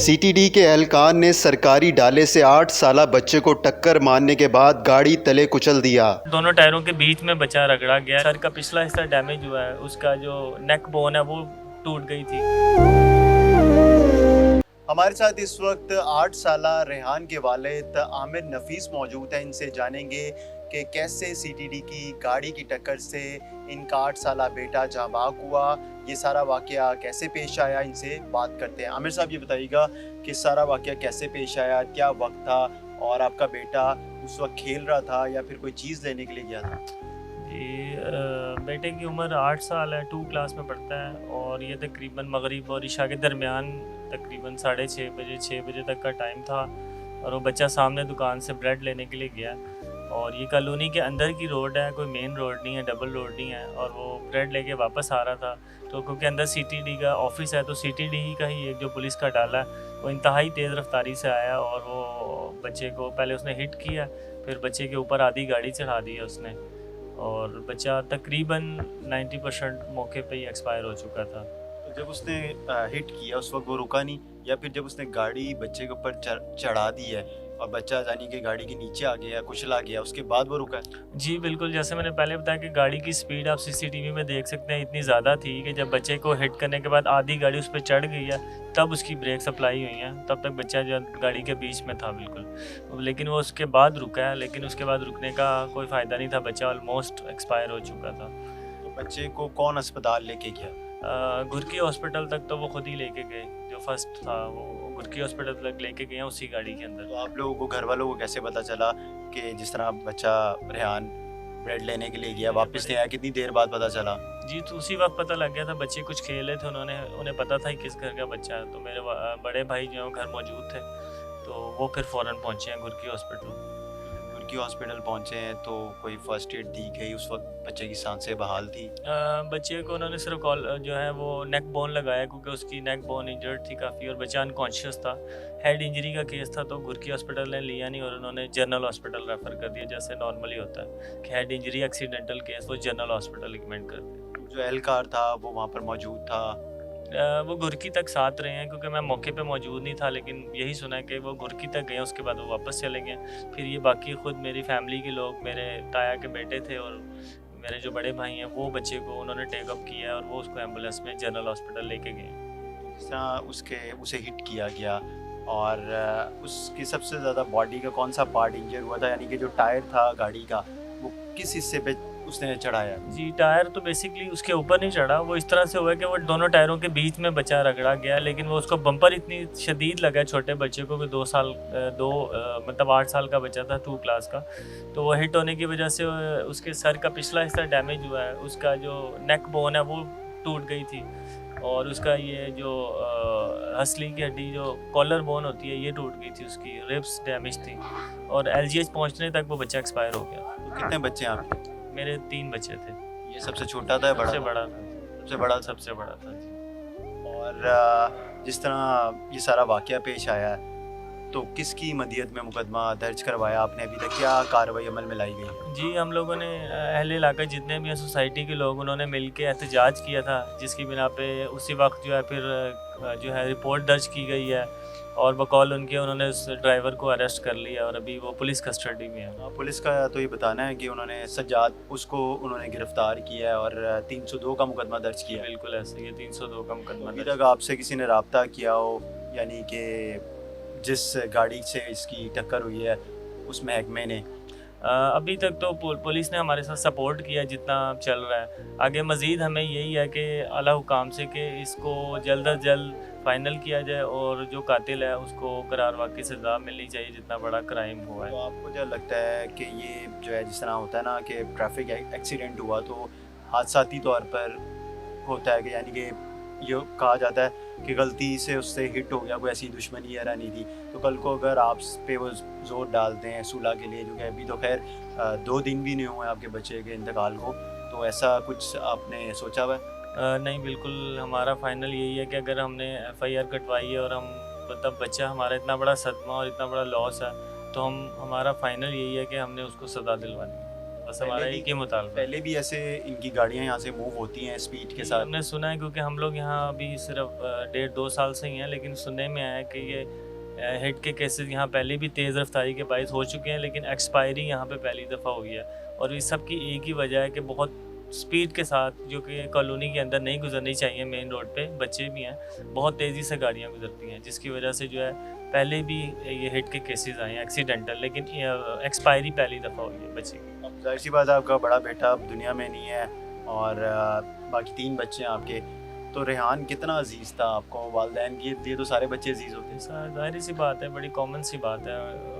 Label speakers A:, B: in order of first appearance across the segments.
A: CTD के एहलकार ने सरकारी डाले से 8 साला बच्चे को टक्कर मारने के बाद गाड़ी तले कुचल दिया।
B: दोनों टायरों के बीच में बच्चा रगड़ा गया। सर का पिछला हिस्सा डैमेज हुआ है, उसका जो नेक बोन है वो टूट गई थी।
A: हमारे साथ इस वक्त 8 साला रेहान के वालिद आमिर नफीस मौजूद हैं। इनसे जानेंगे कि कैसे सीटीडी की गाड़ी की टक्कर से इनका 8 साला बेटा जाँ बाग हुआ, ये सारा वाक़या कैसे पेश आया, इनसे बात करते हैं। आमिर साहब, ये बताइएगा कि सारा वाक़या कैसे पेश आया, क्या वक्त था और आपका बेटा उस वक्त खेल रहा था या फिर कोई चीज़ लेने के लिए गया था?
B: जी, बेटे की उम्र 8 साल है, 2 क्लास में पढ़ता है और ये तकरीबन मगरिब और इशा के दरमियान तकरीबन 6:30 बजे तक का टाइम था और वो बच्चा सामने दुकान से ब्रेड लेने के लिए गया और ये कॉलोनी के अंदर की रोड है, कोई मेन रोड नहीं है, डबल रोड नहीं है और वो ब्रेड लेके वापस आ रहा था। तो क्योंकि अंदर सीटीडी का ऑफिस है तो सीटीडी का ही एक जो पुलिस का डाला है वो इंतहाई तेज़ रफ्तारी से आया और वो बच्चे को पहले उसने हिट किया, फिर बच्चे के ऊपर आधी गाड़ी चढ़ा दी है उसने और बच्चा तकरीबन 90% मौके पे ही एक्सपायर हो चुका था।
A: तो जब उसने हिट किया उस वक्त वो रुका नहीं, या फिर जब उसने गाड़ी बच्चे के ऊपर चढ़ा दी है और बच्चा यानी कि गाड़ी के नीचे आ गया, कुचला गया, उसके बाद वो रुका है?
B: जी बिल्कुल, जैसे मैंने पहले बताया कि गाड़ी की स्पीड आप सीसीटीवी में देख सकते हैं इतनी ज़्यादा थी कि जब बच्चे को हिट करने के बाद आधी गाड़ी उस पर चढ़ गई है तब उसकी ब्रेक सप्लाई हुई है, तब तक बच्चा जो गाड़ी के बीच में था बिल्कुल। लेकिन वो उसके बाद रुका है, लेकिन उसके बाद रुकने का कोई फ़ायदा नहीं था, बच्चा ऑलमोस्ट एक्सपायर हो चुका था।
A: तो बच्चे को कौन अस्पताल लेके गया?
B: गुरकी हॉस्पिटल तक तो वो खुद ही लेके गए, जो फर्स्ट था वो गुरकी हॉस्पिटल तक लेके गए हैं उसी गाड़ी के अंदर।
A: तो आप लोगों को, घर वालों को कैसे पता चला कि जिस तरह बच्चा रेहान ब्रेड लेने के लिए गया वापस नहीं आया, कितनी देर बाद पता चला?
B: जी, तो उसी वक्त पता लग गया था, बच्चे कुछ खेल रहे थे, उन्हें पता था कि किस घर का बच्चा है, तो मेरे बड़े भाई जो हैं घर मौजूद थे तो वो फिर फ़ौरन पहुँचे हैं गुरकी हॉस्पिटल।
A: गुरकी हॉस्पिटल पहुंचे हैं तो कोई फर्स्ट एड दी गई? उस वक्त बच्चे की सांसें बहाल थी?
B: बच्चे को उन्होंने सिर्फ कॉल जो है वो नेक बोन लगाया क्योंकि उसकी नेक बोन इंजर्ड थी काफ़ी और बच्चा अनकॉन्शियस था। हेड इंजरी का केस था तो गुरकी हॉस्पिटल ने लिया नहीं और उन्होंने जनरल हॉस्पिटल रेफ़र कर दिया, जैसे नॉर्मली होता है कि हेड इंजरी एक्सीडेंटल केस वो जनरल हॉस्पिटल रिकमेंड करते हैं।
A: जो एहलकार था वो वहाँ पर मौजूद था?
B: वो गुरकी तक साथ रहे हैं क्योंकि मैं मौके पे मौजूद नहीं था, लेकिन यही सुना है कि वो गुरकी तक गए, उसके बाद वो वापस चले गए। फिर ये बाकी खुद मेरी फैमिली के लोग, मेरे ताया के बेटे थे और मेरे जो बड़े भाई हैं वो बच्चे को उन्होंने टेक अप किया और वो उसको एम्बुलेंस में जनरल हॉस्पिटल लेके गए।
A: जिस तरह उसे हिट किया गया और उसकी सबसे ज़्यादा बॉडी का कौन सा पार्ट इंजर हुआ था, यानी कि जो टायर था गाड़ी का वो किस हिस्से पे उसने चढ़ाया?
B: जी, टायर तो बेसिकली उसके ऊपर नहीं चढ़ा, वो इस तरह से हुआ कि वो दोनों टायरों के बीच में बच्चा रगड़ा गया, लेकिन वो उसको बम्पर इतनी शदीद लगा छोटे बच्चे को कि 2 साल मतलब 8 साल का बच्चा था, 2 क्लास का, तो वो हिट होने की वजह से उसके सर का पिछला हिस्सा डैमेज हुआ है, उसका जो नेक बोन है वो टूट गई थी और उसका ये जो हंसली की हड्डी जो कॉलर बोन होती है ये टूट गई थी, उसकी रिब्स डैमेज थी और एलजीएच पहुंचने तक वो बच्चा एक्सपायर हो गया।
A: तो कितने बच्चे हैं आपके?
B: मेरे 3 बच्चे थे।
A: ये सबसे छोटा था या बड़ा?
B: सबसे बड़ा था।
A: सबसे बड़ा
B: था जी।
A: और जिस तरह ये सारा वाक़या पेश आया है तो किसकी मदीयत में मुकदमा दर्ज करवाया आपने? अभी तक क्या कार्रवाई अमल में लाई गई है?
B: जी, हम लोगों ने अहले इलाका जितने भी हैं सोसाइटी के लोग, उन्होंने मिल के एहतजाज किया था, जिसकी बिना पे उसी वक्त जो है फिर जो है रिपोर्ट दर्ज की गई है और बकौल उनके उन्होंने उस ड्राइवर को अरेस्ट कर लिया और अभी वो पुलिस कस्टडी में है।
A: पुलिस का तो ये बताना है कि उन्होंने सज्जाद उसको उन्होंने गिरफ्तार किया है और 302 का मुकदमा दर्ज किया है।
B: बिल्कुल ऐसे ही 302 का मुकदमा
A: अभी
B: दर्ज।
A: तक आपसे किसी ने रब्ता किया हो, यानी कि जिस गाड़ी से इसकी टक्कर हुई है उस महकमे ने?
B: अभी तक तो पुलिस ने हमारे साथ सपोर्ट किया जितना चल रहा है। आगे मज़ीद हमें यही है कि आला हुकाम से कि इसको जल्द अज जल्द फाइनल किया जाए और जो कातिल है उसको करार वाक़ई सज़ा मिलनी चाहिए, जितना बड़ा क्राइम हुआ है।
A: तो आपको क्या लगता है कि ये जो है जिस तरह होता है ना कि ट्रैफिक एक्सीडेंट हुआ तो हादसाती तौर पर होता है कि यानी कि ये कहा जाता है कि गलती से उससे हिट हो गया, कोई ऐसी दुश्मनी या नहीं थी, तो कल को अगर आप पे वो जोर डालते हैं सुलह के लिए, जो कि अभी तो खैर 2 दिन भी नहीं हुए आपके बच्चे के इंतकाल को, तो ऐसा कुछ आपने सोचा हुआ है?
B: नहीं, बिल्कुल हमारा फ़ाइनल यही है कि अगर हमने एफआईआर कटवाई है और हम मतलब बच्चा हमारा इतना बड़ा सदमा और इतना बड़ा लॉस है तो हमारा फ़ाइनल यही है कि हमने उसको सज़ा दिलवानी है। बस हमारा
A: पहले
B: एक ही मुतालबा है।
A: पहले भी ऐसे इनकी गाड़ियाँ यहाँ से मूव होती हैं स्पीड के साथ?
B: हमने सुना है क्योंकि हम लोग यहाँ अभी सिर्फ 1.5-2 साल से ही हैं, लेकिन सुनने में आया है कि ये हिट के केसेस यहाँ पहले भी तेज़ रफ्तारी के बाइस हो चुके हैं, लेकिन एक्सपायरी यहाँ पे पहली दफ़ा हुई है। और इस सब की एक ही वजह है कि बहुत स्पीड के साथ, जो कि कॉलोनी के अंदर नहीं गुजरनी चाहिए, मेन रोड पे बच्चे भी हैं, बहुत तेज़ी से गाड़ियाँ गुजरती हैं, जिसकी वजह से जो है पहले भी ये हिट के केसेस आए हैं एक्सीडेंटल, लेकिन एक्सपायरी पहली दफ़ा हुई है बच्चे की।
A: अब जाहिर सी बात है आपका बड़ा बेटा अब दुनिया में नहीं है और बाकी 3 बच्चे हैं आपके, तो रेहान कितना अजीज़ था आपको? वालिदैन के लिए तो सारे बच्चे अजीज़ होते हैं।
B: ज़ाहिर सी बात है, बड़ी कॉमन सी बात है,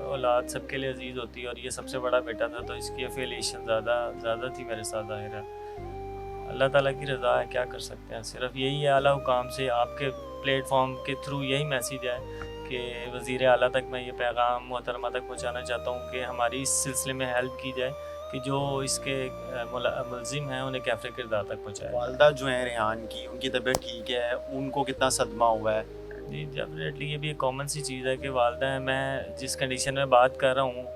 B: औलाद सबके लिए अजीज़ होती है, और ये सबसे बड़ा बेटा था तो इसकी एफिलिएशन ज़्यादा थी मेरे साथ। ज़ाहिर है अल्लाह ताला की रज़ा है, क्या कर सकते हैं। सिर्फ यही है, आला हुकाम से आपके प्लेटफॉर्म के थ्रू यही मैसेज है कि वज़ीर आला तक मैं ये पैगाम मोहतरमा तक पहुँचाना चाहता हूँ कि हमारी इस सिलसिले में हेल्प की जाए कि जो इसके मुलज़िम हैं उन्हें कैफ़े किरदार तक पहुँचाए।
A: वालदा जो हैं रेहान की, उनकी तबीयत ठीक है? उनको कितना सदमा हुआ है?
B: जी डेफिनेटली ये भी एक कॉमन सी चीज़ है कि वालदा हैं, मैं जिस कंडीशन में बात कर रहा हूँ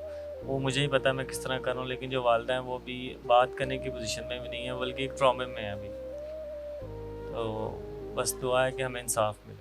B: वो मुझे ही पता है मैं किस तरह कर रहा हूँ, लेकिन जो वालदा हैं वो भी बात करने की पोजीशन में भी नहीं है, बल्कि एक ट्रॉमे में है अभी। तो बस दुआ है कि हमें इंसाफ मिले।